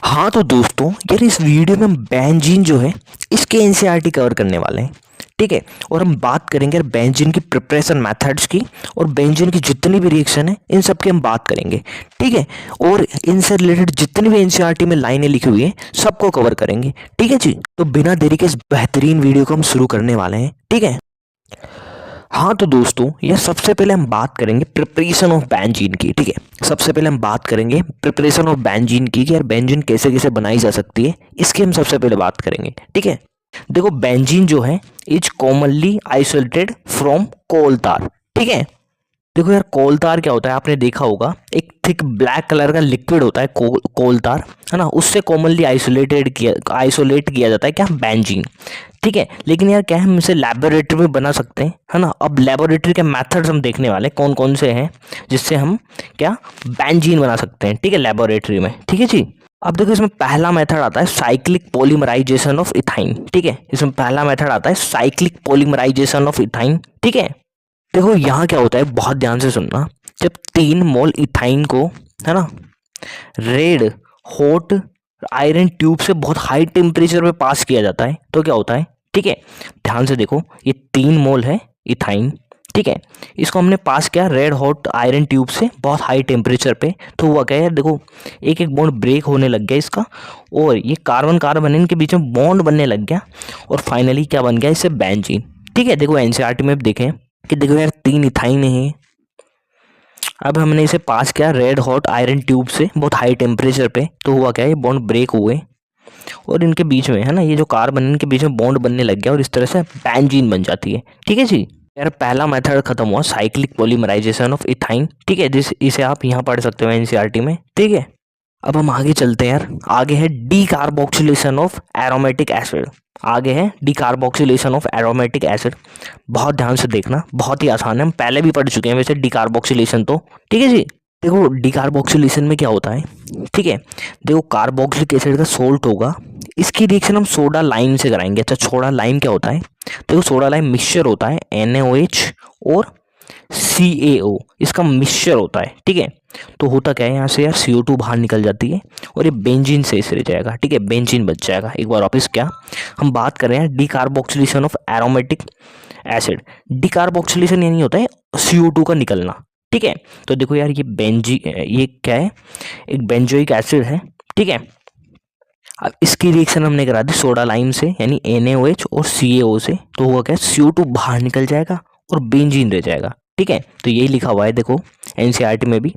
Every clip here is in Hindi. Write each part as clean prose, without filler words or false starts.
हाँ तो दोस्तों यार इस वीडियो में हम बेंजीन जो है इसके एनसीईआरटी कवर करने वाले हैं। ठीक है। और हम बात करेंगे यार बेंजीन की प्रिपरेशन मेथड्स की और बेंजीन की जितनी भी रिएक्शन है इन सब की हम बात करेंगे। ठीक है। और इनसे रिलेटेड जितनी भी एनसीईआरटी में लाइनें लिखी हुई हैं सबको कवर करेंगे। ठीक है जी। तो बिना देरी के इस बेहतरीन वीडियो को हम शुरू करने वाले हैं। ठीक है। हाँ तो दोस्तों ये सबसे पहले हम बात करेंगे प्रिपरेशन ऑफ बेंजीन की। ठीक है। सबसे पहले हम बात करेंगे प्रिपरेशन ऑफ बेंजीन की कि यार बेंजीन कैसे कैसे बनाई जा सकती है, इसकी हम सबसे पहले बात करेंगे। ठीक है। देखो बेंजीन जो है is commonly isolated from coal tar. ठीक है। देखो यार कोल तार क्या होता है, आपने देखा होगा एक थिक ब्लैक कलर का लिक्विड होता है कोल तार, है ना। उससे कॉमनली आइसोलेट किया जाता है क्या, बेंजीन। ठीक है। लेकिन यार क्या हम इसे लेबोरेटरी में बना सकते हैं, है ना। अब लेबोरेटरी के मेथड्स हम देखने वाले कौन कौन से हैं जिससे हम क्या बेंजीन बना सकते हैं। ठीक है, लेबोरेटरी में। ठीक है जी। अब देखो इसमें पहला मेथड आता है साइक्लिक पॉलीमराइजेशन ऑफ इथाइन। ठीक है, इसमें पहला मेथड आता है साइक्लिक पॉलीमराइजेशन ऑफ इथाइन। ठीक है। देखो यहाँ क्या होता है, बहुत ध्यान से सुनना। जब 3 मोल इथाइन को, है ना, रेड हॉट आयरन ट्यूब से बहुत हाई टेम्परेचर पे पास किया जाता है तो क्या होता है। ठीक है, ध्यान से देखो, ये 3 मोल है इथाइन। ठीक है, इसको हमने पास किया रेड हॉट आयरन ट्यूब से बहुत हाई टेम्परेचर पे, तो हुआ क्या है, देखो एक एक बॉन्ड ब्रेक होने लग गया इसका, और ये कार्बन कार्बन इनके बीच में बॉन्ड बनने लग गया, और फाइनली क्या बन गया, इससे बेंजीन। ठीक है। देखो एनसीईआरटी में देखें कि देखो यार 3 इथाइन है, अब हमने इसे पास किया रेड हॉट आयरन ट्यूब से बहुत हाई टेम्परेचर पे, तो हुआ क्या है, बॉन्ड ब्रेक हुए और इनके बीच में, है ना, ये जो कार्बन इनके बीच में बॉन्ड बनने लग गया और इस तरह से बेंजीन बन जाती है। ठीक है जी। यार पहला मेथड खत्म हुआ साइक्लिक पॉलीमराइजेशन ऑफ इथाइन। ठीक है, जिस इसे आप यहाँ पढ़ सकते हो एनसीईआरटी में। ठीक है। अब हम आगे चलते हैं यार, आगे है डीकार्बोक्सिलेशन ऑफ एरोमेटिक एसिड। आगे है डीकार्बोक्सिलेशन ऑफ एरोमेटिक एसिड। बहुत ध्यान से देखना, बहुत ही आसान है, हम पहले भी पढ़ चुके हैं वैसे डीकार्बोक्सिलेशन तो। ठीक है जी। देखो डीकार्बोक्सिलेशन में क्या होता है, ठीक है, देखो कार्बोक्सिलिक एसिड का सोल्ट होगा, इसकी रिएक्शन हम सोडा लाइम से कराएंगे। अच्छा, सोडा लाइम क्या होता है, देखो सोडा लाइम मिक्सचर होता है NaOH और CaO, इसका मिक्सचर होता है। ठीक है, तो होता क्या है, यहाँ से यार CO2 बाहर निकल जाती है और ये बेंजीन से रह जाएगा। ठीक है, बेंजीन बच जाएगा। एक बार वापस क्या हम बात कर रहे हैं, decarboxylation of aromatic acid. Decarboxylation यानी होता है CO2 का निकलना। ठीक है, तो देखो यार ये क्या है, एक बेंजोइक एसिड है। ठीक है, अब इसकी रिएक्शन हमने करा दी सोडा लाइम से यानी NaOH और CaO से, तो हुआ क्या, CO2 बाहर निकल जाएगा और बेंजीन रह जाएगा। ठीक है, तो यही लिखा हुआ है देखो एनसीईआरटी में भी,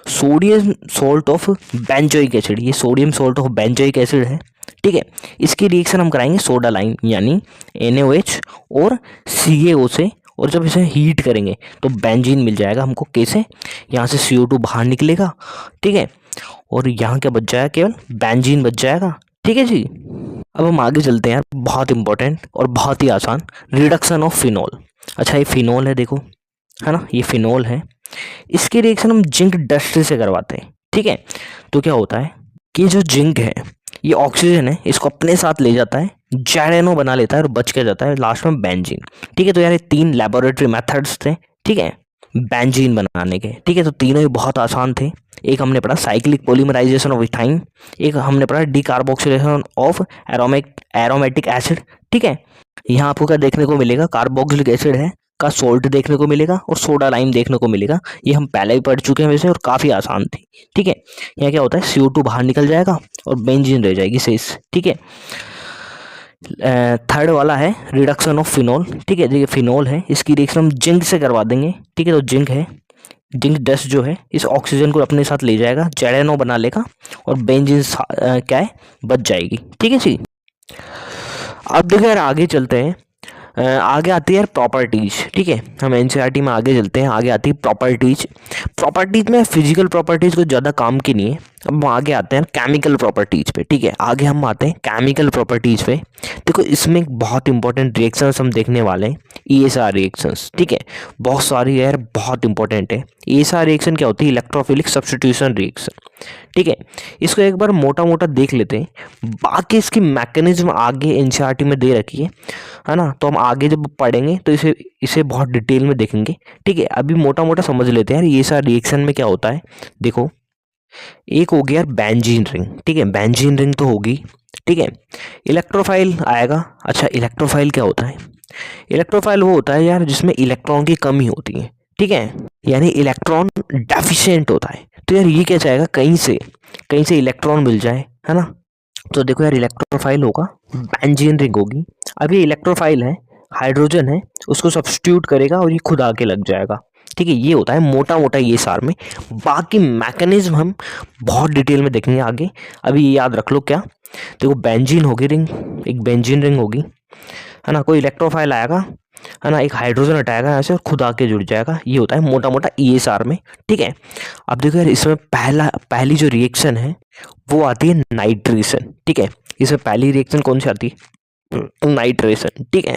sodium salt of benzoic acid, ये sodium salt of benzoic acid है। ठीक है, इसकी रिएक्शन हम कराएंगे सोडा लाइम यानी NaOH और CaO से, और जब इसे हीट करेंगे तो बेंजीन मिल जाएगा हमको। कैसे, यहाँ से CO2 बाहर निकलेगा, ठीक है, और यहाँ क्या बच जाएगा, केवल बेंजीन बच जाएगा। ठीक है जी। अब हम आगे चलते हैं यार, बहुत इंपॉर्टेंट और बहुत ही आसान, रिडक्शन ऑफ फिनॉल। अच्छा, ये फिनॉल है देखो, है ना, ये फिनॉल है, इसकी रिएक्शन हम जिंक डस्ट से करवाते हैं। ठीक है, तो क्या होता है कि जो जिंक है ये ऑक्सीजन है, इसको अपने साथ ले जाता है, जैरेनो बना लेता है और बच के जाता है लास्ट में बेंजीन। ठीक है, तो यार ये 3 लेबोरेटरी मेथड्स थे, ठीक है, बेंजीन बनाने के। ठीक है, तो तीनों ही बहुत आसान थे। एक हमने पढ़ा साइक्लिक पॉलीमराइजेशन ऑफ इथाइन, एक हमने पढ़ा डीकार्बोक्सिलेशन ऑफ एरोमेटिक एसिड। ठीक है, यहाँ आपको क्या देखने को मिलेगा, कार्बोक्सिलिक एसिड है का सोल्ट देखने को मिलेगा और सोडा लाइम देखने को मिलेगा। ये हम पहले ही पढ़ चुके हैं वैसे और काफ़ी आसान थी। ठीक है, यहाँ क्या होता है, CO2 बाहर निकल जाएगा और बेंजीन रह जाएगी शेष। ठीक है, थर्ड वाला है रिडक्शन ऑफ फिनॉल। ठीक है, देखिए फिनॉल है, इसकी रिएक्शन हम जिंक से करवा देंगे। ठीक है, तो जिंक है, जिंक डस्ट जो है इस ऑक्सीजन को अपने साथ ले जाएगा, जेरेनो बना लेगा और बेंजीन क्या है, बच जाएगी। ठीक है जी। अब देखो यार आगे चलते हैं, आगे आती है यार प्रॉपर्टीज। ठीक है, हम एनसीईआरटी में आगे चलते हैं, आगे आती है प्रॉपर्टीज। प्रॉपर्टीज में फिजिकल प्रॉपर्टीज को ज़्यादा काम की नहीं है। अब हम आगे आते हैं केमिकल प्रॉपर्टीज पे। ठीक है, आगे हम आते हैं केमिकल प्रॉपर्टीज पे। देखो इसमें एक बहुत इंपॉर्टेंट रिएक्शंस हम देखने वाले हैं, ESR रिएक्शंस। ठीक है, बहुत सारी यार, बहुत इंपॉर्टेंट है। ESR रिएक्शन क्या होती है, इलेक्ट्रोफिलिक सब्स्टिट्यूशन रिएक्शन। ठीक है, इसको एक बार मोटा मोटा देख लेते हैं, बाकी इसकी मैकेनिज्म आगे एनसीईआरटी में दे रखी है ना, तो हम आगे जब पढ़ेंगे तो इसे इसे बहुत डिटेल में देखेंगे। ठीक है, अभी मोटा मोटा समझ लेते हैं यार, ये सारा रिएक्शन में क्या होता है। देखो एक हो गया यार बेंजीन रिंग, ठीक है, बेंजीन रिंग तो होगी, ठीक है। इलेक्ट्रोफाइल आएगा। अच्छा, इलेक्ट्रोफाइल क्या होता है? इलेक्ट्रोफाइल वो होता है यार जिसमें इलेक्ट्रॉन की कमी होती है, ठीक है, यानी इलेक्ट्रॉन डेफिशिएंट होता है। तो यार ये क्या चाहेगा, कहीं से इलेक्ट्रॉन मिल जाए, है ना। तो देखो यार, इलेक्ट्रोफाइल होगा, बेंजीन रिंग होगी। अब ये इलेक्ट्रोफाइल है, हाइड्रोजन है, उसको सब्स्टिट्यूट करेगा और ये खुद आके लग जाएगा, ठीक है। ये होता है मोटा मोटा ये सार में। बाकी मैकेनिज्म हम बहुत डिटेल में देखेंगे आगे। अभी ये याद रख लो क्या, देखो बेंजीन होगी रिंग, एक बेंजीन रिंग होगी, है ना, कोई इलेक्ट्रोफाइल आएगा, है ना, एक हाइड्रोजन हटाएगा यहाँ से और खुद आके जुड़ जाएगा। ये होता है मोटा मोटा ESR में, ठीक है। अब देखो यार, इसमें पहली जो रिएक्शन है वो आती है नाइट्रेशन, ठीक है। इसमें पहली रिएक्शन कौन सी आती है? नाइट्रेशन, ठीक है।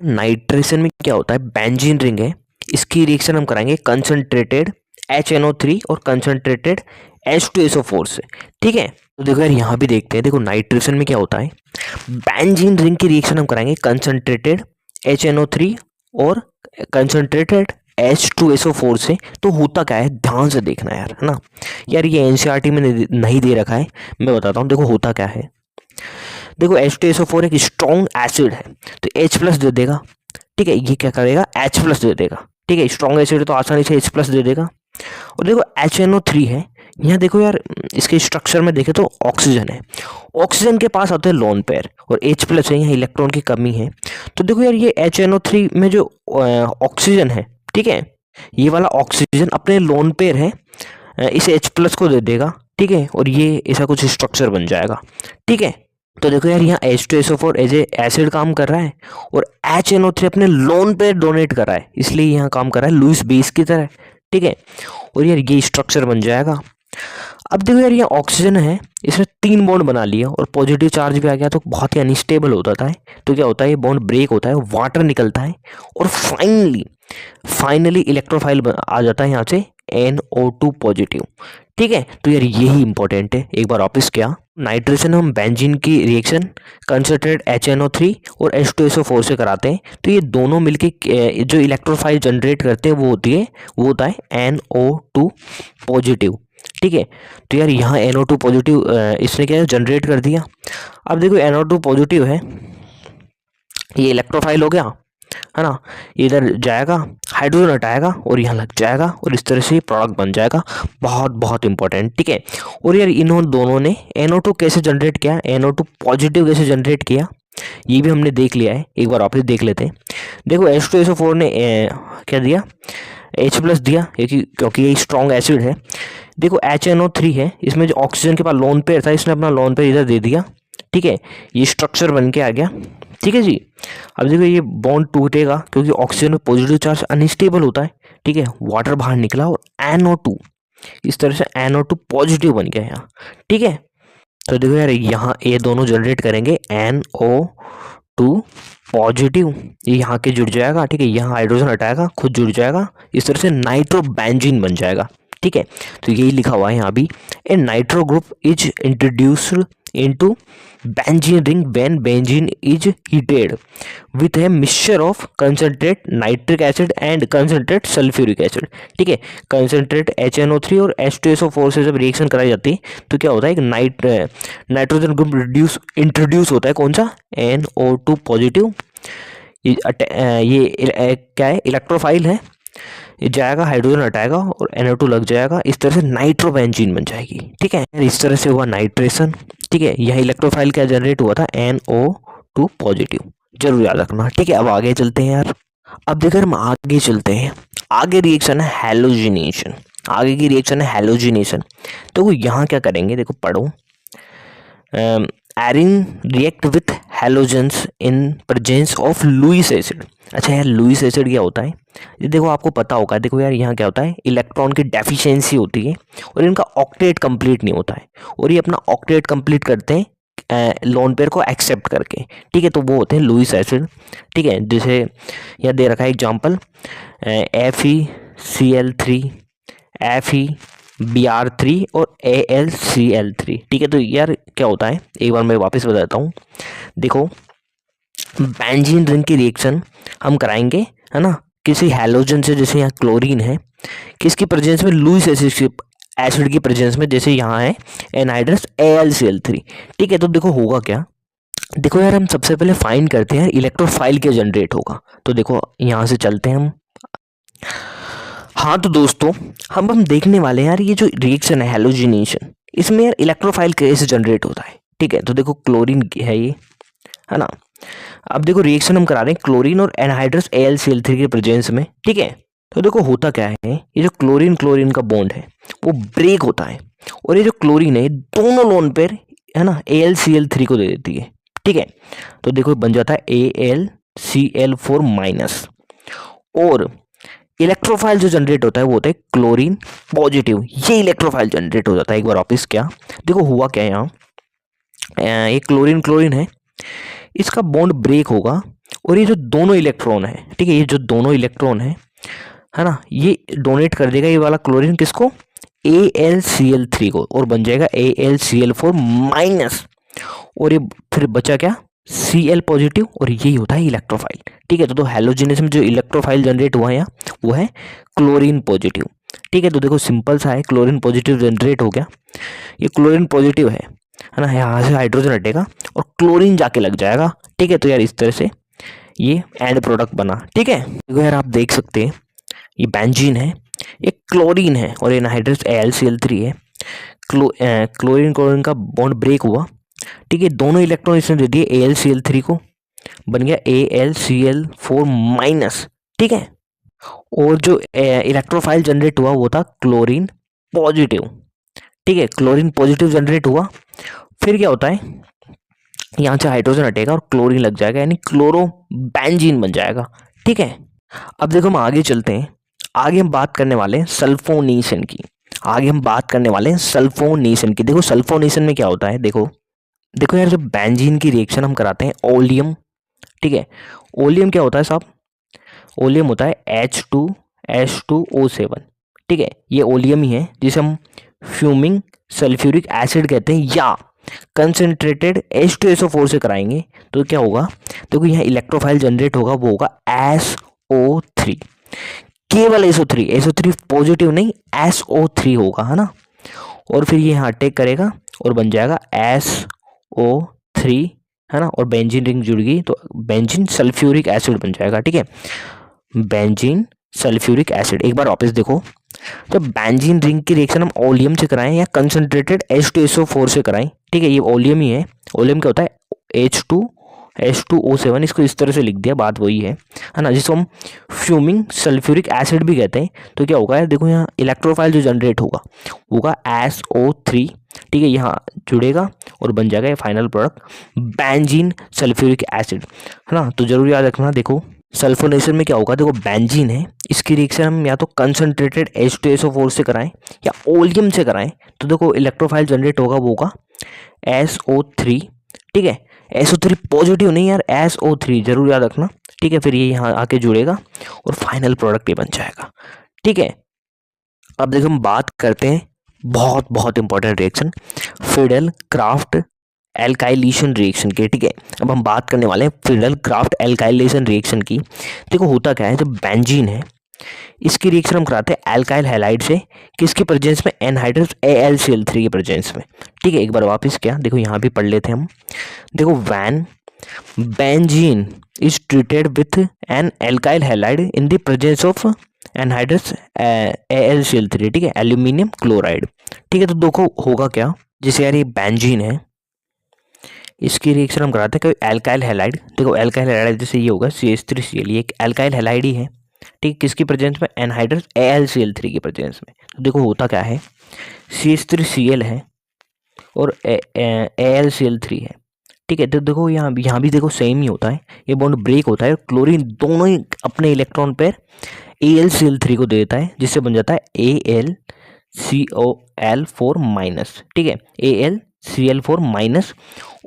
नाइट्रेशन में क्या होता है, बेंजीन रिंग है, इसकी रिएक्शन हम कराएंगे कंसंट्रेटेड HNO3 और कंसंट्रेटेड H2SO4 से, ठीक है। तो देखो यार, यहाँ भी देखते हैं, देखो नाइट्रेशन में क्या होता है, बेंजीन रिंग की रिएक्शन हम कराएंगे कंसंट्रेटेड HNO3 और कंसंट्रेटेड H2SO4 से। तो होता क्या है, ध्यान से देखना यार, है ना। यार ये NCERT में नहीं दे रखा है, मैं बताता हूँ। देखो होता क्या है, देखो H2SO4 एक स्ट्रॉन्ग एसिड है, तो H प्लस दे देगा, ठीक है। ये क्या करेगा, H प्लस दे देगा, ठीक है। स्ट्रॉन्ग एसिड तो आसानी से H प्लस दे देगा। और देखो HNO3 है, यहाँ देखो यार, इसके स्ट्रक्चर में देखे तो ऑक्सीजन है, ऑक्सीजन के पास आते हैं लोन पेयर और H प्लस है, यहाँ इलेक्ट्रॉन की कमी है। तो देखो यार, ये HNO3 में जो ऑक्सीजन है, ठीक है, ये वाला ऑक्सीजन अपने लोन पेयर है, इस H प्लस को दे देगा, ठीक है, और ये ऐसा कुछ स्ट्रक्चर बन जाएगा, ठीक है। तो देखो यार, यहाँ H2SO4 एज ए एसिड काम कर रहा है और HNO3 अपने लोन पेयर डोनेट कर रहा है, इसलिए यहाँ काम कर रहा है लुईस बेस की तरह, ठीक है। और यार ये स्ट्रक्चर बन जाएगा। अब देखो यार, ये ऑक्सीजन है, इसने 3 बॉन्ड बना लिया और पॉजिटिव चार्ज भी आ गया, तो बहुत ही अनस्टेबल होता है। तो क्या होता है, ये बॉन्ड ब्रेक होता है, वाटर निकलता है और फाइनली इलेक्ट्रोफाइल आ जाता है यहाँ से NO2 पॉजिटिव, ठीक है। तो यार यही इंपॉर्टेंट है। एक बार वापस क्या, नाइट्रेशन हम बेंजीन की रिएक्शन कंसंट्रेटेड HNO3 और H2SO4 से कराते हैं, तो ये दोनों मिलके जो इलेक्ट्रोफाइल जनरेट करते हैं वो होता है NO2 पॉजिटिव, ठीक है। तो यार यहाँ NO2 पॉजिटिव इसने क्या जनरेट कर दिया। अब देखो NO2 पॉजिटिव है, ये इलेक्ट्रोफाइल हो गया, है ना, इधर जाएगा, हाइड्रोजन हटाएगा और यहाँ लग जाएगा और इस तरह से प्रोडक्ट बन जाएगा। बहुत बहुत इंपॉर्टेंट, ठीक है। और यार इन्होंने दोनों ने NO2 कैसे जनरेट किया, NO2 पॉजिटिव कैसे जनरेट किया, ये भी हमने देख लिया है। एक बार वापस देख लेते हैं। देखो H2SO4 ने क्या दिया, H प्लस दिया, क्योंकि ये स्ट्रॉन्ग एसिड है। देखो HNO3 है, इसमें जो ऑक्सीजन के पास लोन पेयर था, इसने अपना लोन पेयर इधर दे दिया, ठीक है, ये स्ट्रक्चर बन के आ गया, ठीक है जी। अब देखो ये बॉन्ड टूटेगा क्योंकि ऑक्सीजन में पॉजिटिव चार्ज अनस्टेबल होता है, ठीक है, वाटर बाहर निकला और NO2 इस तरह से NO2 पॉजिटिव बन गया यहाँ, ठीक है। तो देखो यार, यहाँ ये दोनों जनरेट करेंगे NO2 पॉजिटिव, ये यहाँ के जुड़ जाएगा, ठीक है, यहाँ हाइड्रोजन हटाएगा, खुद जुड़ जाएगा, इस तरह से नाइट्रोबेंजीन बन जाएगा, ठीक है। तो यही लिखा हुआ है यहाँ भी, a nitro group is introduced into benzene ring when benzene is heated with a mixture of concentrate nitric acid and concentrate sulfuric acid, ठीक है। कंसनट्रेट HNO3 और H2SO4 से जब रिएक्शन कराई जाती है तो क्या होता है, एक नाइट्रोजन ग्रुप इंट्रोड्यूस होता है, कौन सा, NO2 पॉजिटिव। ये क्या है, इलेक्ट्रोफाइल है, ये जाएगा, हाइड्रोजन हटाएगा और NO2 लग जाएगा, इस तरह से नाइट्रोबेंजीन बन जाएगी, ठीक है। इस तरह से हुआ नाइट्रेशन, ठीक है। यह इलेक्ट्रोफाइल क्या जनरेट हुआ था, NO2 पॉजिटिव, जरूर याद रखना, ठीक है। अब आगे चलते हैं यार। अब देखकर हम आगे चलते हैं, आगे रिएक्शन है हैलोजिनेशन, आगे की रिएक्शन है हैलोजिनेशन। तो यहाँ क्या करेंगे, देखो पढ़ो, arene react with halogens in presence of Lewis acid. अच्छा यार, लुईस एसिड क्या होता है, ये देखो आपको पता होगा। देखो यार, यहाँ क्या होता है, इलेक्ट्रॉन की डेफिशिएंसी होती है और इनका ऑक्टेट कंप्लीट नहीं होता है, और ये अपना ऑक्टेट कंप्लीट करते हैं लोन पेयर को एक्सेप्ट करके, ठीक है। तो वो होते हैं लुईस एसिड, ठीक है। जैसे यहाँ दे रखा है एग्जाम्पल, FeCl3, FeBr3 और AlCl3, ठीक है। तो यार क्या होता है, एक बार मैं वापस बताता हूँ। देखो, बेंजीन रिंग की रिएक्शन हम कराएंगे, है ना, किसी हैलोजन से, जैसे यहाँ क्लोरीन है, किसकी प्रेजेंस में, लुईस एसिड एसिड की प्रेजेंस में, जैसे यहाँ है एनहाइड्रस AlCl3। ठीक है, तो देखो होगा क्या, देखो यार हम सबसे पहले फाइंड करते हैं इलेक्ट्रोफाइल क्या जनरेट होगा। तो देखो यहाँ से चलते हैं हम। हाँ तो दोस्तों, हम देखने वाले हैं यार ये जो रिएक्शन है हैलोजिनेशन, इसमें यार इलेक्ट्रोफाइल कैसे जनरेट होता है। ठीक है, तो देखो क्लोरीन है ये, है ना। अब देखो रिएक्शन हम करा रहे हैं क्लोरीन और एनहाइड्रस AlCl3 के प्रेजेंस में। ठीक है, तो देखो होता क्या है, ये जो क्लोरीन क्लोरीन का बॉन्ड है वो ब्रेक होता है, और ये जो क्लोरीन है दोनों लोन पेयर है ना AlCl3 को दे देती है। ठीक है, तो देखो बन जाता है AlCl4 माइनस, और इलेक्ट्रोफाइल जो जनरेट होता है वो होता है क्लोरीन पॉजिटिव। ये इलेक्ट्रोफाइल जनरेट हो जाता है। एक बार वापिस क्या, देखो हुआ क्या यहाँ, ये क्लोरीन क्लोरीन है, इसका बॉन्ड ब्रेक होगा, और ये जो दोनों इलेक्ट्रॉन है, ठीक है, ये जो दोनों इलेक्ट्रॉन है ना, ये डोनेट कर देगा ये वाला क्लोरीन किसको, AlCl3 को, और बन जाएगा AlCl4 माइनस, और ये फिर बचा क्या, Cl पॉजिटिव, और यही होता है इलेक्ट्रोफाइल। ठीक है, तो हेलोजिनेस में जो इलेक्ट्रोफाइल जनरेट हुआ है वो है क्लोरीन पॉजिटिव। ठीक है, तो देखो सिंपल सा है, क्लोरीन पॉजिटिव जनरेट हो गया, ये क्लोरीन पॉजिटिव है ना, यहाँ से हाइड्रोजन हटेगा और क्लोरीन जाके लग जाएगा। ठीक है, तो यार इस तरह से ये एंड प्रोडक्ट बना। ठीक है, देखो यार आप देख सकते हैं ये बेंजीन है, ये क्लोरीन है, और ये एनहाइड्रस AlCl3 है। क्लोरीन क्लोरीन का बॉन्ड ब्रेक हुआ। ठीक है, दोनों इलेक्ट्रॉन इसने दे दिए AlCl3 को, बन गया AlCl4 माइनस। ठीक है, और जो इलेक्ट्रोफाइल जनरेट हुआ वो था क्लोरीन पॉजिटिव। ठीक है, क्लोरीन पॉजिटिव जनरेट हुआ, फिर क्या होता है, यहाँ से हाइड्रोजन हटेगा और क्लोरीन लग जाएगा, यानी क्लोरो बेंजीन बन जाएगा। ठीक है, अब देखो हम आगे चलते हैं, आगे हम बात करने वाले हैं सल्फोनेशन की। आगे हम बात करने वाले हैं सल्फोनेशन की। देखो सल्फोनेशन में क्या होता है, देखो देखो यार जब बेंजीन की रिएक्शन हम कराते हैं ओलियम, ठीक है, ओलियम क्या होता है साहब, ओलियम होता है H2S2O7। ठीक है, ये ओलियम ही है जिसे हम फ्यूमिंग सल्फ्यूरिक एसिड कहते हैं, या कंसनट्रेटेड H2SO4 से कराएंगे तो क्या होगा, देखो यहाँ इलेक्ट्रोफाइल जनरेट होगा, वो होगा SO3, केवल SO3 पॉजिटिव नहीं, SO3 होगा, है ना, और फिर ये यहाँ अटैक करेगा और बन जाएगा SO3, है ना, और बेंजीन रिंग जुड़ गई तो बेंजीन सल्फ्यूरिक एसिड बन जाएगा। ठीक है, बेंजीन सल्फ्यूरिक एसिड। एक बार वापस देखो, जब बेंजीन रिंग की रिएक्शन हम ओलियम से कराएं या कंसंट्रेटेड H2SO4 से कराएं, ठीक है, ये ओलियम ही है, ओलियम क्या होता है H2H2O7, इसको इस तरह से लिख दिया, बात वही है ना, जिसको हम फ्यूमिंग सल्फ्यूरिक एसिड भी कहते हैं। तो क्या होगा, देखो यहाँ इलेक्ट्रोफाइल जो जनरेट होगा SO3। ठीक है, यहाँ जुड़ेगा और बन जाएगा ये final product benzene sulphuric acid, है ना। तो जरूर याद रखना, देखो सल्फोनेशन में क्या होगा, देखो बेंजीन है, इसकी रिएक्शन हम या तो कंसंट्रेटेड H2SO4 से कराएं या ओलियम से कराएं, तो देखो इलेक्ट्रोफाइल जनरेट होगा वो होगा SO3। ठीक है, SO3 पॉजिटिव नहीं यार, SO3 जरूर याद रखना। ठीक है, फिर ये यहाँ आके जुड़ेगा और फाइनल प्रोडक्ट ये बन जाएगा। ठीक है, अब देखो हम बात करते हैं बहुत बहुत important reaction Fidel craft alkylation reaction की। ठीक है, अब हम बात करने वाले हैं फिडेल क्राफ्ट एल्काइलेशन रिएक्शन की। देखो होता क्या है, जब बेंजीन है इसकी रिएक्शन हम कराते हैं एल्काइल हैलाइड से, किसके प्रेजेंस में, एनहाइड्रस AlCl3 के प्रेजेंस में। ठीक है, एक बार वापस क्या, देखो यहाँ भी पढ़ लेते हैं हम। देखो when benzene is treated with an alkyl halide in the presence of anhydrous AlCl3, ठीक है, एल्यूमिनियम क्लोराइड। ठीक है, तो देखो होगा क्या, जैसे यार ये बेंजीन है, इसकी रिएक्शन हम कराते हैं कोई एल्काइल हैलाइड। देखो एल्काइल हैलाइड जैसे ये होगा CH3Cl, ये एक एल्काइल हैलाइड ही है। ठीक, किसकी प्रेजेंस में, एनहाइड्रस AlCl3 के प्रेजेंस में। तो देखो होता क्या है, CH3Cl है और AlCl3 है। ठीक है, तो देखो यहाँ भी देखो सेम ही होता है, ये बॉन्ड ब्रेक होता है, क्लोरीन दोनों ही अपने इलेक्ट्रॉन पेयर AlCl3 को दे देता है, जिससे बन जाता है AlCl4 माइनस। ठीक है, AlCl4 माइनस,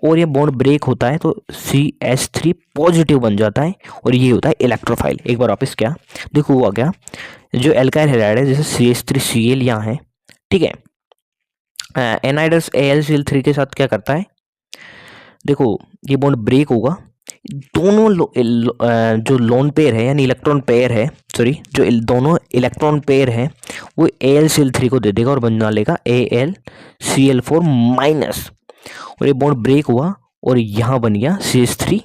और ये बॉन्ड ब्रेक होता है तो CH3 पॉजिटिव बन जाता है, और ये होता है इलेक्ट्रोफाइल। एक बार वापस क्या, देखो हुआ क्या, जो एल्काइल हैलाइड है जैसे CH3Cl यहाँ है, ठीक है, एनहाइड्रस AlCl3 के साथ क्या करता है, देखो ये बॉन्ड ब्रेक होगा दोनों जो लोन पेयर है यानी इलेक्ट्रॉन पेयर है, सॉरी जो दोनों इलेक्ट्रॉन पेयर है वो AlCl3 को दे देगा और बना लेगा AlCl4 माइनस, और ये बॉन्ड ब्रेक हुआ और यहाँ बन गया CH3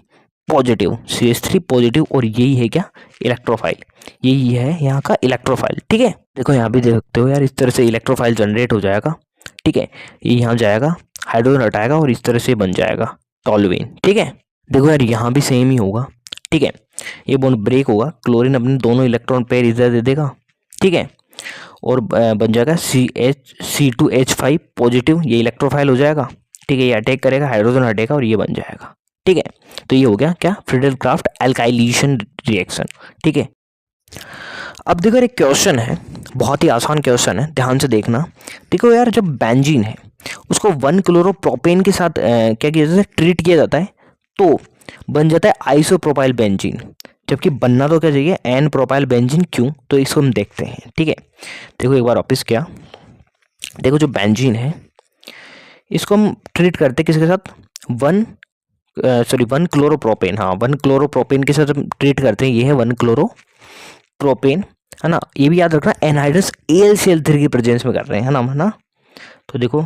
पॉजिटिव, CH3 पॉजिटिव, और यही है क्या, इलेक्ट्रोफाइल, यही है यहाँ का इलेक्ट्रोफाइल। ठीक है, देखो यहाँ भी देख सकते हो यार, इस तरह से इलेक्ट्रोफाइल जनरेट हो जाएगा। ठीक है, ये यहाँ जाएगा, हाइड्रोजन हटाएगा और इस तरह से बन जाएगा टॉल्यूइन। ठीक है, देखो यार यहाँ भी सेम ही होगा। ठीक है, ये बॉन्ड ब्रेक होगा, क्लोरीन अपने दोनों इलेक्ट्रॉन पेयर इधर दे देगा। ठीक है, और बन जाएगा C2H5 पॉजिटिव, ये इलेक्ट्रोफाइल हो जाएगा। ठीक है, ये अटैक करेगा, हाइड्रोजन हटेगा और ये बन जाएगा। ठीक है, तो ये हो गया क्या, फ्रीडल क्राफ्ट एल्काइलेशन रिएक्शन। ठीक है, अब देखो एक क्वेश्चन है, बहुत ही आसान क्वेश्चन है, ध्यान से देखना। देखो यार, जब बेंजीन है उसको 1 क्लोरोप्रोपेन के साथ क्या किया जाता है, ट्रीट किया जाता है, तो बन जाता है आइसोप्रोपाइल बेंजीन, जबकि बनना तो क्या चाहिए, एन प्रोपाइल बेंजीन। क्यों, तो इसको हम देखते हैं। ठीक है, देखो एक बार वापस क्या, देखो जो बेंजीन है इसको हम ट्रीट करते हैं किसके साथ, 1 क्लोरोप्रोपेन, हाँ 1 क्लोरोप्रोपेन के साथ हम ट्रीट करते हैं, ये है 1 क्लोरोप्रोपेन, है ना। ये भी याद रखना, एनहाइड्रस AlCl3 की प्रेजेंस में कर रहे हैं, है ना। तो देखो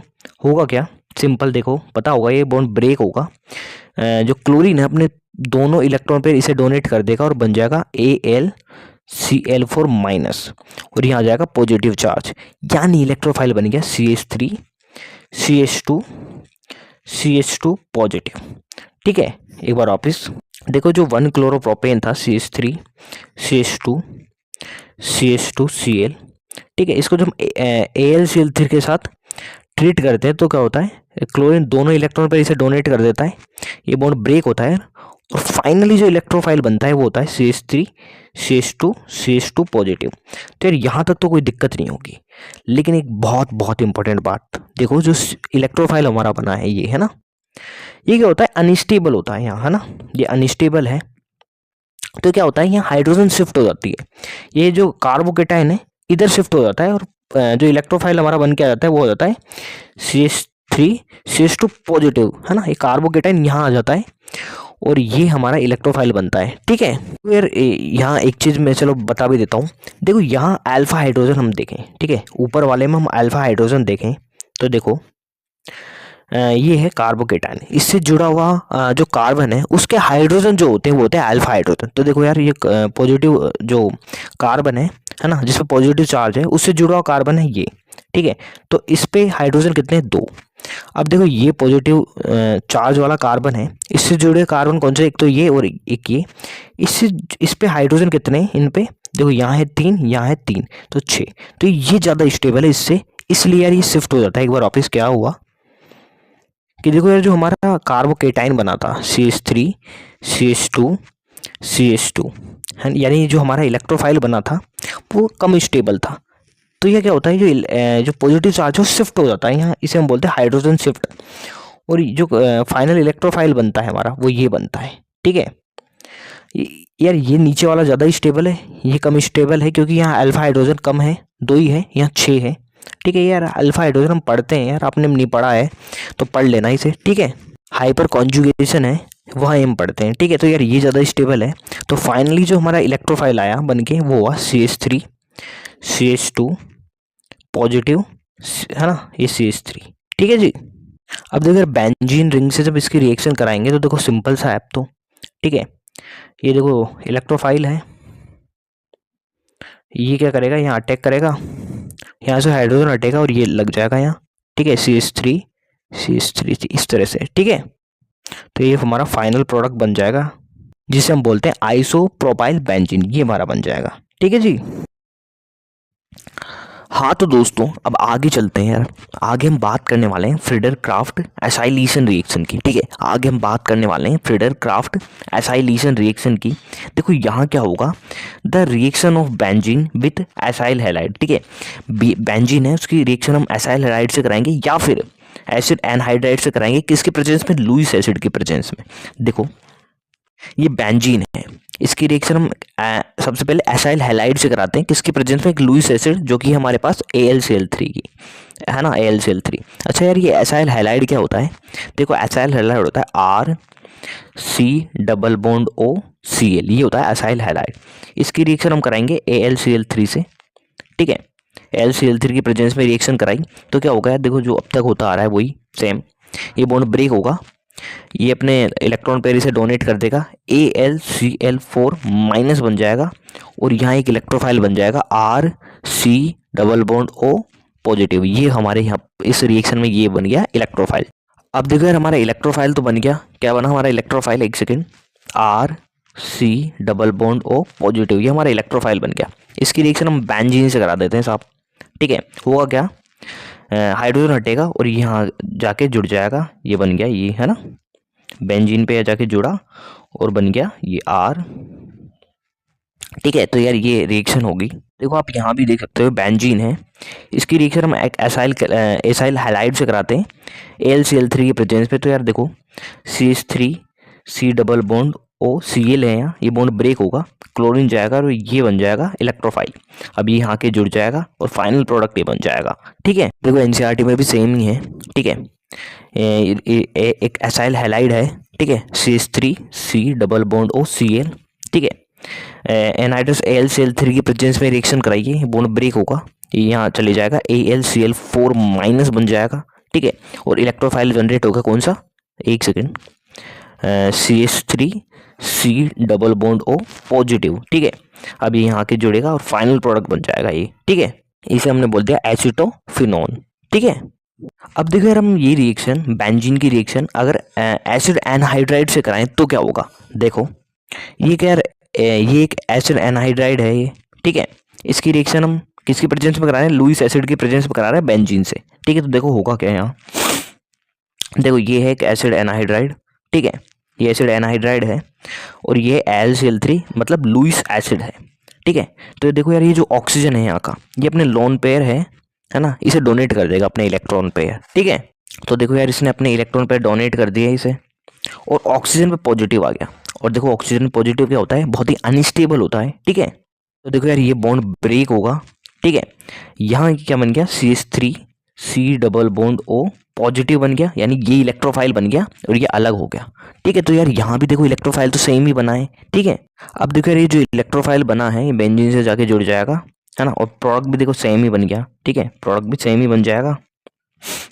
होगा क्या, सिंपल देखो पता होगा, ये बॉन्ड ब्रेक होगा, जो क्लोरीन है अपने दोनों इलेक्ट्रॉन पे इसे डोनेट कर देगा और बन जाएगा AlCl4 माइनस, और यहाँ आ जाएगा पॉजिटिव चार्ज, यानी इलेक्ट्रोफाइल बन गया CH2 पॉजिटिव। ठीक है, एक बार वापिस देखो, जो 1 क्लोरोप्रोपेन था CH3 CH2Cl। ठीक है, इसको जब AlCl3 के साथ ट्रीट करते हैं तो क्या होता है, क्लोरीन दोनों इलेक्ट्रॉन पर इसे डोनेट कर देता है, ये बॉन्ड ब्रेक होता है, और फाइनली जो इलेक्ट्रोफाइल बनता है वो होता है CH2 पॉजिटिव। तो यार यहाँ तक तो कोई दिक्कत नहीं होगी, लेकिन एक बहुत बहुत इंपॉर्टेंट बात देखो, जो इलेक्ट्रोफाइल हमारा बना है ये, है ना, ये क्या होता है, अनस्टेबल होता है यहाँ, है ना, ये अनस्टेबल है। तो क्या होता है, यहाँ हाइड्रोजन शिफ्ट हो जाती है, ये जो कार्बोकेटाइन है इधर शिफ्ट हो जाता है, और जो इलेक्ट्रोफाइल हमारा बन के आ जाता है वो हो जाता है CH2 पॉजिटिव, है ना, ये कार्बोकेटाइन यहाँ आ जाता है और ये हमारा इलेक्ट्रोफाइल बनता है। ठीक है, तो यार यहाँ एक चीज़ मैं चलो बता भी देता हूँ, देखो यहाँ अल्फा हाइड्रोजन हम देखें, ठीक है, ऊपर वाले में हम अल्फा हाइड्रोजन देखें तो देखो ये है कार्बोकेटाइन, इससे जुड़ा हुआ जो कार्बन है उसके हाइड्रोजन जो होते हैं वो होते हैं अल्फा हाइड्रोजन। तो देखो यार, ये पॉजिटिव जो कार्बन है ना, जिस पर पॉजिटिव चार्ज है, उससे जुड़ा हुआ कार्बन है ये। ठीक है, तो इस पे हाइड्रोजन कितने हैं, 2। अब देखो ये पॉजिटिव चार्ज वाला कार्बन है, इससे जुड़े कार्बन कौन से, एक तो ये और एक ये, इससे इस पे हाइड्रोजन कितने हैं, इन पे देखो, यहाँ है 3, यहाँ है 3, तो 6। तो ये ज़्यादा स्टेबल है इससे, इसलिए यार ये शिफ्ट हो जाता है। एक बार वापस क्या हुआ कि देखो यार, जो हमारा कार्बोकेटाइन बना था CH3 CH2 है, यानी जो हमारा इलेक्ट्रोफाइल बना था वो कम स्टेबल था। तो ये क्या होता है, जो पॉजिटिव चार्ज है वो शिफ्ट हो जाता है यहाँ, इसे हम बोलते हैं हाइड्रोजन शिफ्ट, और जो फाइनल इलेक्ट्रोफाइल बनता है हमारा वो ये बनता है। ठीक है, यार ये नीचे वाला ज़्यादा स्टेबल है, ये कम स्टेबल है, क्योंकि यहाँ अल्फा हाइड्रोजन कम है, 2 ही है, यहाँ 6 है। ठीक है यार, अल्फा हाइड्रोजन हम पढ़ते हैं यार, आपने नहीं पढ़ा है तो पढ़ लेना इसे। ठीक है, हाइपर कॉन्जुगेशन है वहाँ हम पढ़ते हैं। ठीक है, तो यार ये ज़्यादा स्टेबल है, तो फाइनली जो हमारा इलेक्ट्रोफाइल आया बन के वो हुआ CH3 CH2 पॉजिटिव, है ना, ये CH3। ठीक है जी, अब देखो यार, बेंजीन रिंग से जब इसकी रिएक्शन कराएंगे तो देखो सिंपल सा ऐप तो। ठीक है, ये देखो इलेक्ट्रोफाइल है, ये क्या करेगा, यहाँ अटैक करेगा, यहाँ से हाइड्रोजन हटेगा और ये लग जाएगा यहाँ। ठीक है, CH3 इस तरह से। ठीक है, तो ये हमारा फाइनल प्रोडक्ट बन जाएगा, जिसे हम बोलते हैं आइसोप्रोपाइल बेंजीन, ये हमारा बन जाएगा। ठीक है जी, हाँ तो दोस्तों अब आगे चलते हैं यार, आगे हम बात करने वाले हैं फ्रीडर क्राफ्ट एसाइलेशन रिएक्शन की। ठीक है, आगे हम बात करने वाले हैं फ्रीडर क्राफ्ट एसाइलेशन रिएक्शन की। देखो यहाँ क्या होगा, the reaction of benzene with acyl halide. ठीक है, बेंजीन है उसकी रिएक्शन हम एसाइल हैलाइड से कराएंगे या फिर एसिड एनहाइड्राइड से कराएंगे, किसके प्रेजेंस में, लुईस एसिड के प्रेजेंस में। देखो ये बेंजीन है, इसकी रिएक्शन हम सबसे पहले एसाइल हैलाइड से कराते हैं, किसकी प्रेजेंस में, एक लुईस एसिड जो कि हमारे पास AlCl3 की, है ना, AlCl3। अच्छा यार, ये एसाइल हैलाइड क्या होता है, देखो एसाइल हैलाइड होता है C double bond O Cl, ये होता है असाइल हैलाइड। इसकी रिएक्शन हम कराएंगे AlCl3 से, ठीक है। AlCl3 की प्रेजेंस में रिएक्शन कराई तो क्या होगा यार, देखो जो अब तक होता आ रहा है वही सेम, ये बॉन्ड ब्रेक होगा, ये अपने इलेक्ट्रॉन पेयर इसे डोनेट कर देगा, AlCl4 माइनस बन जाएगा और यहाँ एक इलेक्ट्रोफाइल बन जाएगा RC double bond O positive. ये हमारे यहाँ इस रिएक्शन में ये बन गया इलेक्ट्रोफाइल। अब देखो यार हमारा इलेक्ट्रोफाइल तो बन गया, क्या बना हमारा इलेक्ट्रोफाइल, एक second, RC double bond O positive, ये हमारा इलेक्ट्रोफाइल बन गया। इसकी रिएक्शन हम बेंजीन से करा देते हैं साहब, ठीक है। होगा क्या, हाइड्रोजन हटेगा और यहाँ जाके जुड़ जाएगा, ये बन गया, ये है ना, बेंजीन पे जाके जुड़ा और बन गया ये R, ठीक है। तो यार ये रिएक्शन होगी, देखो आप यहाँ भी देख सकते हो बेंजीन है, इसकी रिएक्शन हम एक एसाइल हैलाइड से कराते हैं AlCl3 की प्रेजेंस पे। तो यार देखो CH3 C double bond O Cl है यहाँ, ये बॉन्ड ब्रेक होगा, क्लोरीन जाएगा और ये बन जाएगा इलेक्ट्रोफाइल। अब ये यहाँ के जुड़ जाएगा और फाइनल प्रोडक्ट ये बन जाएगा, ठीक है। देखो NCERT में भी सेम ही है, ठीक है। एक एसाइल हैलाइड है, ठीक है, CH3 C double bond O Cl, ठीक है। एनहाइड्रस AlCl3 की प्रेजेंस में रिएक्शन कराइए, बॉन्ड ब्रेक होगा, ये यहाँ चले जाएगा, AlCl4 माइनस बन जाएगा, ठीक है। और इलेक्ट्रोफाइल जनरेट होगा कौन सा, एक second, CH3 C double bond O positive, ठीक है। अब ये यहाँ के जुड़ेगा और फाइनल प्रोडक्ट बन जाएगा ये, ठीक है। इसे हमने बोल दिया एसिटोफिनोन, ठीक है। अब देखो यार हम ये रिएक्शन बेंजीन की रिएक्शन अगर एसिड एनहाइड्राइड से कराएं तो क्या होगा, देखो ये क्या यार, ये एक एसिड एनहाइड्राइड है ये, ठीक है। इसकी रिएक्शन हम किसकी प्रेजेंस में करा रहे हैं, लुईस एसिड की प्रेजेंस में करा रहे हैं बेंजीन से, ठीक है। तो देखो होगा क्या यहाँ, देखो ये है एक एसिड एनहाइड्राइड, ठीक है, ये एसिड एनहाइड्राइड है और ये AlCl3 मतलब लुईस एसिड है, ठीक है। तो देखो यार ये जो ऑक्सीजन है यहाँ का, ये अपने लोन पेयर है ना, इसे डोनेट कर देगा अपने इलेक्ट्रॉन पेयर, ठीक है। तो देखो यार इसने अपने इलेक्ट्रॉन पेयर डोनेट कर दिया इसे और ऑक्सीजन पे पॉजिटिव आ गया। और देखो ऑक्सीजन पॉजिटिव क्या होता है, बहुत ही अनस्टेबल होता है, ठीक है। तो देखो यार ये बॉन्ड ब्रेक होगा, ठीक है। यहाँ क्या बन गया, CH3 C double bond O positive बन गया, यानी ये इलेक्ट्रोफाइल बन गया और ये अलग हो गया, ठीक है। तो यार यहाँ भी देखो इलेक्ट्रोफाइल तो सेम ही बना है, ठीक है। अब देखो यार ये जो इलेक्ट्रोफाइल बना है ये बेंजीन से जाके जुड़ जाएगा, है ना, और प्रोडक्ट भी देखो सेम ही बन गया, ठीक है, प्रोडक्ट भी सेम ही बन जाएगा,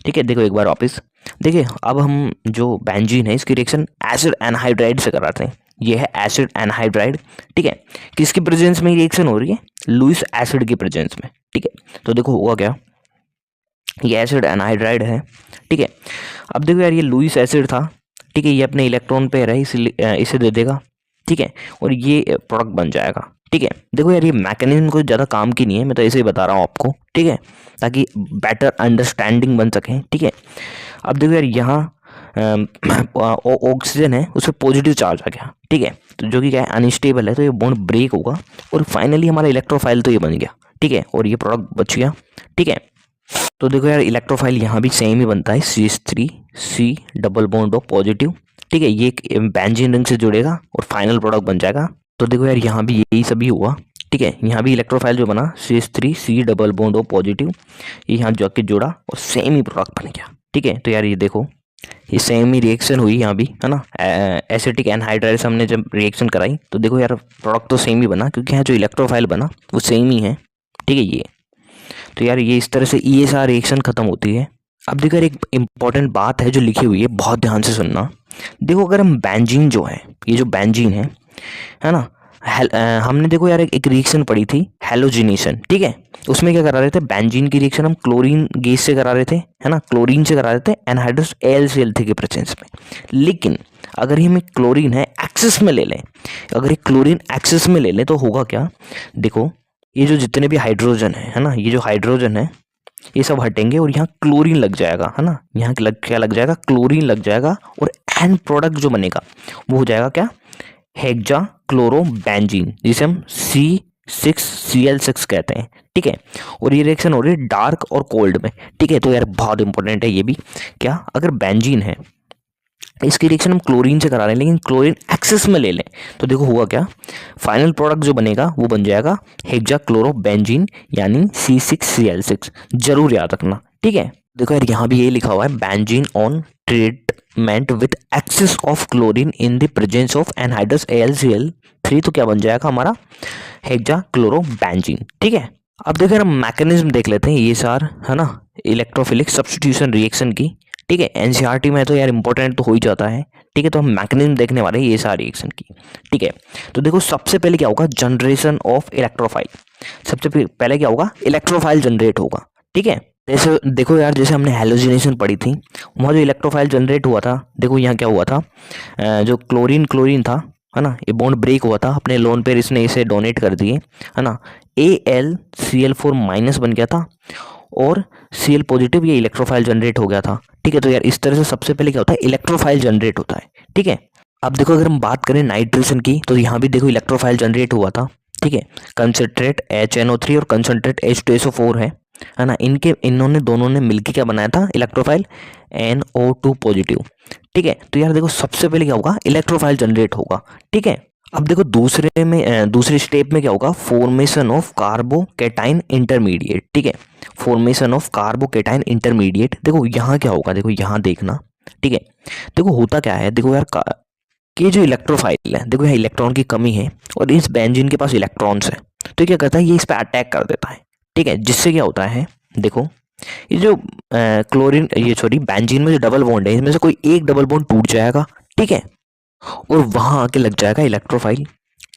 ठीक है। देखो एक बार वापस देखिए, अब हम जो बेंजीन है इसकी रिएक्शन एसिड एनहाइड्राइड से कराते हैं, ये है एसिड एनहाइड्राइड, ठीक है। किसकी प्रेजेंस में रिएक्शन हो रही है, लुईस एसिड की प्रेजेंस में, ठीक है। तो देखो होगा क्या, ये एसिड एनहाइड्राइड है, ठीक है। अब देखो यार ये लुईस एसिड था, ठीक है, ये अपने इलेक्ट्रॉन पेयर है, इसलिए इसे दे देगा, ठीक है, और ये प्रोडक्ट बन जाएगा, ठीक है। देखो यार ये मैकेनिज्म कोई ज़्यादा काम की नहीं है, मैं तो ऐसे ही बता रहा हूँ आपको, ठीक है, ताकि बेटर अंडरस्टैंडिंग बन सके, ठीक है। अब देखो यार यहाँ ऑक्सीजन है उस पर पॉजिटिव चार्ज आ गया, ठीक है, तो जो कि क्या है अनस्टेबल है, तो ये बॉन्ड ब्रेक होगा और फाइनली हमारा इलेक्ट्रोफाइल तो ये बन गया, ठीक है, और ये प्रोडक्ट बच गया, ठीक है। तो देखो यार इलेक्ट्रोफाइल यहाँ भी सेम ही बनता है, CH3 C double bond O positive, ठीक है, ये एक बेंजीन रिंग से जुड़ेगा और फाइनल प्रोडक्ट बन जाएगा। तो देखो यार यहाँ भी यही सभी हुआ, ठीक है, यहाँ भी इलेक्ट्रोफाइल जो बना CH3 C double bond O positive, ये यहाँ जाके जुड़ा और सेम ही प्रोडक्ट बन गया, ठीक है। तो यार ये देखो ये सेम ही रिएक्शन हुई यहाँ भी, है ना, एसिटिक एनहाइड्राइड से हमने जब रिएक्शन कराई तो देखो यार प्रोडक्ट तो सेम ही बना, क्योंकि यहाँ जो इलेक्ट्रोफाइल बना वो सेम ही है, ठीक है। ये तो यार ये इस तरह से ESR रिएक्शन खत्म होती है। अब देखो यार एक इम्पॉर्टेंट बात है जो लिखी हुई है, बहुत ध्यान से सुनना। देखो अगर हम बेंजीन जो है, ये जो बेंजीन है ना, हमने देखो यार एक रिएक्शन पढ़ी थी हेलोजिनेशन, ठीक है, उसमें क्या करा रहे थे, बेंजीन की रिएक्शन हम क्लोरीन गैस से करा रहे थे, है ना, क्लोरीन से करा रहे थे एनहाइड्रस AlCl3 के प्रेजेंस में। लेकिन अगर हम एक क्लोरीन है एक्सेस में ले लें, अगर एक क्लोरीन एक्सेस में ले लें तो होगा क्या, देखो ये जो जितने भी हाइड्रोजन है ना, ये जो हाइड्रोजन है ये सब हटेंगे और यहाँ क्लोरीन लग जाएगा, है ना, यहाँ क्या लग जाएगा, क्लोरीन लग जाएगा और एंड प्रोडक्ट जो बनेगा वो हो जाएगा क्या, हेक्सा क्लोरोबेंजीन, जिसे हम C6Cl6 कहते हैं, ठीक है। और ये रिएक्शन हो रही है डार्क और कोल्ड में, ठीक है। तो यार बहुत इंपॉर्टेंट है ये भी, क्या अगर बेंजीन है इसकी रिएक्शन हम क्लोरीन से करा रहे हैं लेकिन क्लोरीन एक्सेस में ले लें तो देखो हुआ क्या, फाइनल प्रोडक्ट जो बनेगा वो बन जाएगा हेक्सा क्लोरोबेंजीन यानी C6Cl6, जरूर याद रखना, ठीक है। देखो यार यहाँ भी ये लिखा हुआ है benzene on trade meant with access of chlorine in the presence of anhydrous AlCl3, तो क्या बन जाएगा हमारा हेक्साक्लोरोबेंजीन। ठीक है, अब देखिए हम मैकेनिज्म देख लेते हैं ये सार, है ना, इलेक्ट्रोफिलिक सब्स्टिट्यूशन रिएक्शन की। ठीक है, एनसीईआरटी में तो यार इंपॉर्टेंट तो हो ही जाता है। ठीक है, तो हम मैकेनिज्म देखने वाले हैं ये सार रिएक्शन की। ठीक है, तो देखो सबसे पहले क्या होगा, जनरेशन ऑफ इलेक्ट्रोफाइल। सबसे पहले क्या होगा, इलेक्ट्रोफाइल जनरेट होगा। ठीक है, जैसे देखो यार, जैसे हमने हैलोजिनेशन पढ़ी थी, वहाँ जो इलेक्ट्रोफाइल जनरेट हुआ था, देखो यहाँ क्या हुआ था, जो क्लोरीन था, है ना, ये बॉन्ड ब्रेक हुआ था, अपने लोन पेयर इसने इसे डोनेट कर दिए, है ना, AlCl4- बन गया था और Cl पॉजिटिव, ये इलेक्ट्रोफाइल जनरेट हो गया था। ठीक है, तो यार इस तरह से सबसे पहले क्या होता है, इलेक्ट्रोफाइल जनरेट होता है। ठीक है, अब देखो अगर हम बात करें नाइट्रेशन की, तो यहाँ भी देखो इलेक्ट्रोफाइल जनरेट हुआ था। ठीक है, कंसंट्रेट HNO3 और कंसंट्रेट H2SO4 है ना, इन्होंने दोनों ने मिलकर क्या बनाया था, इलेक्ट्रोफाइल NO2 पॉजिटिव। ठीक है, तो यार देखो सबसे पहले क्या होगा, इलेक्ट्रोफाइल जनरेट होगा। ठीक है, अब देखो दूसरे स्टेप में क्या होगा, फॉर्मेशन ऑफ कार्बोकेटाइन इंटरमीडिएट। ठीक है, फॉर्मेशन ऑफ कार्बोकेटाइन इंटरमीडिएट। देखो यहाँ क्या होगा, देखो यहाँ देखना। ठीक है, देखो होता क्या है, देखो यार कि जो इलेक्ट्रोफाइल है, देखो यहाँ इलेक्ट्रॉन की कमी है और इस बेंजीन के पास इलेक्ट्रॉन्स है, तो क्या करता है, ये इस पर अटैक कर देता है। ठीक है, जिससे क्या होता है, देखो ये जो बेंजीन में जो डबल बॉन्ड है, इसमें से कोई एक डबल बॉन्ड टूट जाएगा। ठीक है, और वहां आके लग जाएगा इलेक्ट्रोफाइल।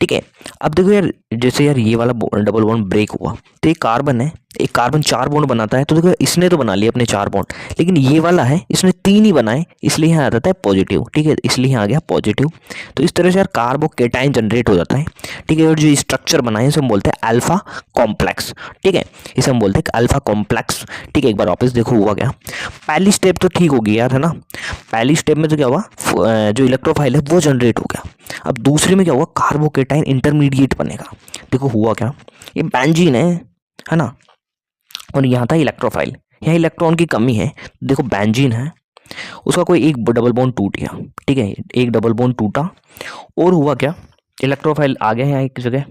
ठीक है, अब देखो यार, जैसे यार ये वाला डबल बॉन्ड ब्रेक हुआ, तो एक कार्बन है, एक कार्बन 4 बॉन्ड बनाता है, तो देखो इसने तो बना लिए अपने 4 बॉन्ड, लेकिन ये वाला है इसने 3 ही बनाए, इसलिए यहाँ आ जाता है पॉजिटिव। ठीक है, इसलिए यहाँ आ गया पॉजिटिव। तो इस तरह से यार कार्बोकेटाइन जनरेट हो जाता है। ठीक है, और जो स्ट्रक्चर बनाए इसे हम बोलते हैं अल्फा कॉम्प्लेक्स। ठीक है, इसे हम बोलते हैं अल्फा कॉम्प्लेक्स। ठीक है, एक बार वापस देखो हुआ क्या, पहली स्टेप तो ठीक होगी यार, है ना, पहली स्टेप में तो क्या हुआ, जो इलेक्ट्रोफाइल है वो जनरेट हो गया। अब दूसरे में क्या हुआ, कार्बोकेटाइन इंटरमीडिएट बनेगा। देखो हुआ क्या, ये बेंजीन है ना, और यहाँ था इलेक्ट्रोफाइल, यहाँ इलेक्ट्रॉन की कमी है। देखो बेंजीन है, उसका कोई एक डबल बॉन्ड टूट गया। ठीक है, एक डबल बॉन्ड टूटा और हुआ क्या, इलेक्ट्रोफाइल आ गया यहाँ एक जगह।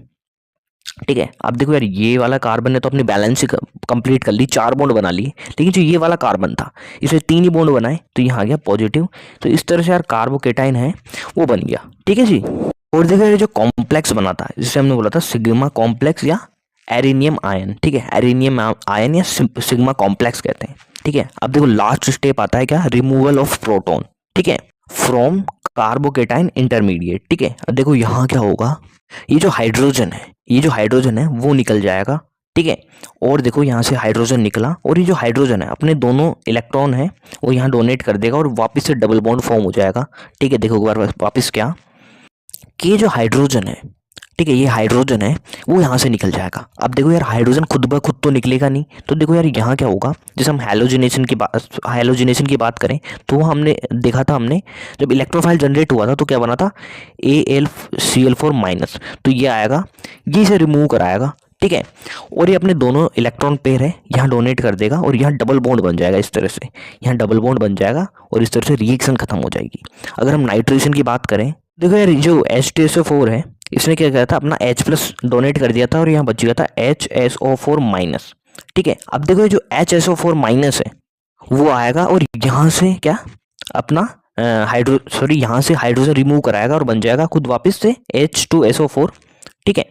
ठीक है, अब देखो यार ये वाला कार्बन ने तो अपनी बैलेंस ही कंप्लीट कर ली, 4 बॉन्ड बना लिए, लेकिन जो ये वाला कार्बन था इसे 3 ही बॉन्ड बनाए, तो यहाँ आ गया पॉजिटिव। तो इस तरह से यार कार्बोकेटाइन है वो बन गया। ठीक है जी, और देखो ये जो कॉम्प्लेक्स बना था, जिसे हमने बोला था सिग्मा कॉम्प्लेक्स या एरेनियम आयन। ठीक है, एरेनियम आयन या सिग्मा कॉम्प्लेक्स कहते हैं। ठीक है, अब देखो लास्ट स्टेप आता है क्या, रिमूवल ऑफ प्रोटॉन। ठीक है, फ्रॉम कार्बोकेटाइन इंटरमीडिएट। ठीक है, अब देखो यहाँ क्या होगा, ये जो हाइड्रोजन है वो निकल जाएगा। ठीक है, और देखो यहाँ से हाइड्रोजन निकला और ये जो हाइड्रोजन है अपने दोनों इलेक्ट्रॉन है वो यहाँ डोनेट कर देगा और वापस से डबल बॉन्ड फॉर्म हो जाएगा। ठीक है, देखो एक बार वापस क्या, कि ये जो हाइड्रोजन है, ठीक है, ये हाइड्रोजन है वो यहाँ से निकल जाएगा। अब देखो यार हाइड्रोजन खुद ब खुद तो निकलेगा नहीं, तो देखो यार यहाँ क्या होगा, जैसे हम हैलोजिनेशन की बात करें, तो हमने देखा था, हमने जब इलेक्ट्रोफाइल जनरेट हुआ था तो क्या बना था, AlCl4-, तो ये आएगा, ये इसे रिमूव कराएगा। ठीक है, और ये अपने दोनों इलेक्ट्रॉन पेयर है यहाँ डोनेट कर देगा और यहाँ डबल बॉन्ड बन जाएगा। इस तरह से यहाँ डबल बॉन्ड बन जाएगा और इस तरह से रिएक्शन खत्म हो जाएगी। अगर हम नाइट्रेशन की बात करें, देखो यार जो H2SO4 है इसने क्या किया था, अपना H+ डोनेट कर दिया था और यहाँ बच गया था HSO4-। ठीक है, अब देखो ये जो HSO4- है वो आएगा और यहाँ से क्या, अपना यहाँ से हाइड्रोजन रिमूव कराएगा और बन जाएगा खुद वापस से H2SO4। ठीक है,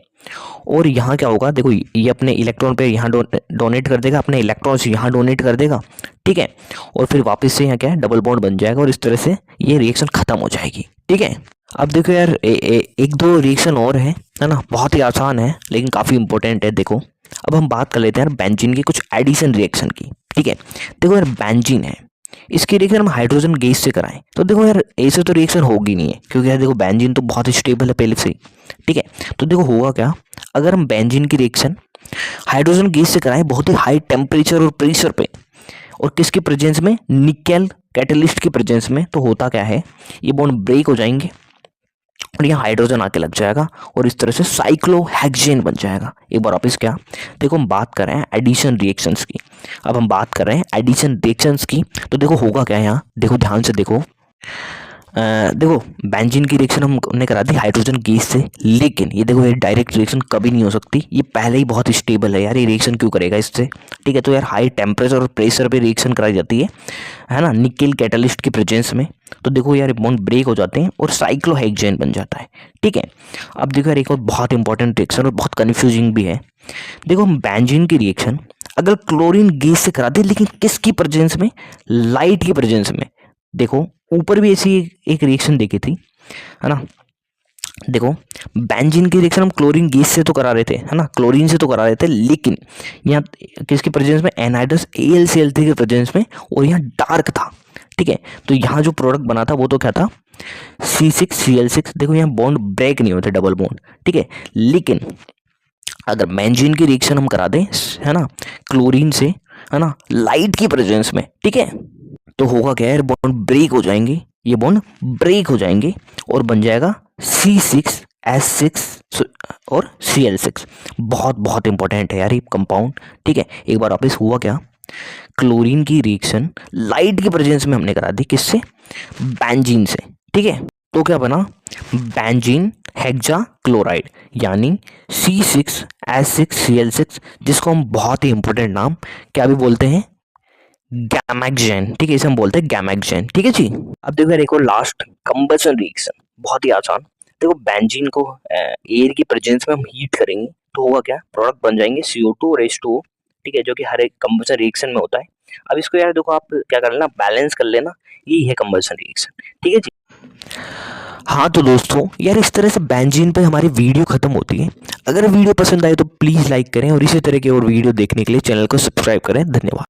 और यहाँ क्या होगा, देखो ये अपने इलेक्ट्रॉन पे यहाँ डोनेट कर देगा, अपने इलेक्ट्रॉन्स यहाँ डोनेट कर देगा। ठीक है, और फिर वापस से यहाँ क्या है, डबल बॉन्ड बन जाएगा और इस तरह से ये रिएक्शन खत्म हो जाएगी। ठीक है, अब देखो यार एक दो रिएक्शन और है ना, बहुत ही आसान है लेकिन काफ़ी इंपॉर्टेंट है। देखो अब हम बात कर लेते हैं यार बेंजीन की कुछ एडिशन रिएक्शन की। ठीक है, देखो यार बेंजीन है, इसकी रिएक्शन हम हाइड्रोजन गैस से कराएं तो देखो यार ऐसे तो रिएक्शन होगी नहीं है, क्योंकि यार देखो बेंजीन तो बहुत ही स्टेबल है पहले से ही। ठीक है, तो देखो होगा क्या, अगर हम बेंजीन की रिएक्शन हाइड्रोजन गैस से कराएं बहुत ही हाई टेम्परेचर और प्रेशर पे, और किसके प्रेजेंस में, निकेल कैटलिस्ट की प्रेजेंस में, तो होता क्या है, ये बॉन्ड ब्रेक हो जाएंगे और यहाँ हाइड्रोजन आके लग जाएगा और इस तरह से साइक्लोहेक्सेन बन जाएगा। एक बार वापस क्या, देखो हम बात कर रहे हैं एडिशन रिएक्शंस की, अब हम बात कर रहे हैं एडिशन रिएक्शंस की, तो देखो होगा क्या यहाँ, देखो ध्यान से देखो, देखो बेंजीन की रिएक्शन हमने करा दी हाइड्रोजन गैस से, लेकिन ये देखो ये डायरेक्ट रिएक्शन कभी नहीं हो सकती, ये पहले ही बहुत स्टेबल है यार, ये रिएक्शन क्यों करेगा इससे। ठीक है, तो यार हाई टेम्परेचर और प्रेशर पे रिएक्शन कराई जाती है ना, निकेल कैटलिस्ट की प्रेजेंस में। तो देखो यार बॉन्ड ब्रेक हो जाते हैं और साइक्लोहेक्सेन बन जाता है। ठीक है, अब देखो यार एक और बहुत इंपॉर्टेंट रिएक्शन और बहुत कन्फ्यूजिंग भी है। देखो हम बेंजीन की रिएक्शन अगर क्लोरीन गैस से करा दे, लेकिन किसकी प्रेजेंस में, लाइट की प्रेजेंस में। देखो ऊपर भी ऐसी एक रिएक्शन देखी थी, है ना। देखो बेंजीन की रिएक्शन हम क्लोरीन गैस से तो करा रहे थे, है ना, क्लोरीन से तो करा रहे थे, लेकिन यहाँ किसकी प्रेजेंस में, एनहाइड्रस AlCl3 के प्रेजेंस में, और यहाँ डार्क था। ठीक है, तो यहाँ जो प्रोडक्ट बना था वो तो क्या था, C6Cl6। देखो यहाँ बॉन्ड ब्रेक नहीं होते, डबल बॉन्ड। ठीक है, लेकिन अगर बेंजीन की रिएक्शन हम करा दें, है ना, क्लोरीन से, है ना, लाइट की प्रेजेंस में, ठीक है, तो होगा क्या है, बॉन्ड ब्रेक हो जाएंगे, ये बॉन्ड ब्रेक हो जाएंगे और बन जाएगा C6H6 और Cl6। बहुत बहुत इंपॉर्टेंट है यार ये कंपाउंड। ठीक है, एक बार वापस हुआ क्या, क्लोरीन की रिएक्शन लाइट की प्रेजेंस में हमने करा दी, किससे, बेंजीन से। ठीक है, तो क्या बना, बेंजीन हेक्सा क्लोराइड, यानी C6H6Cl6, जिसको हम बहुत ही इंपॉर्टेंट नाम क्या भी बोलते हैं, गैमेक्सेन। ठीक है, इसे हम बोलते हैं गैमेक्सेन। ठीक है जी। अब देखो यार एक और लास्ट कंबशन रिएक्शन, बहुत ही आसान। देखो बेंजीन को एयर की प्रेजेंस में हम हीट करेंगे तो होगा क्या, प्रोडक्ट बन जाएंगे CO2 और H2O। ठीक है, जो कि हर एक कंबशन रिएक्शन में होता है। अब इसको यार देखो आप क्या कर लेना, बैलेंस कर लेना, यही है कंबशन रिएक्शन। ठीक है जी। हाँ तो दोस्तों यार इस तरह से बेंजीन पे हमारी वीडियो खत्म होती है। अगर वीडियो पसंद आए तो प्लीज़ लाइक करें और इसी तरह की और वीडियो देखने के लिए चैनल को सब्सक्राइब करें। धन्यवाद।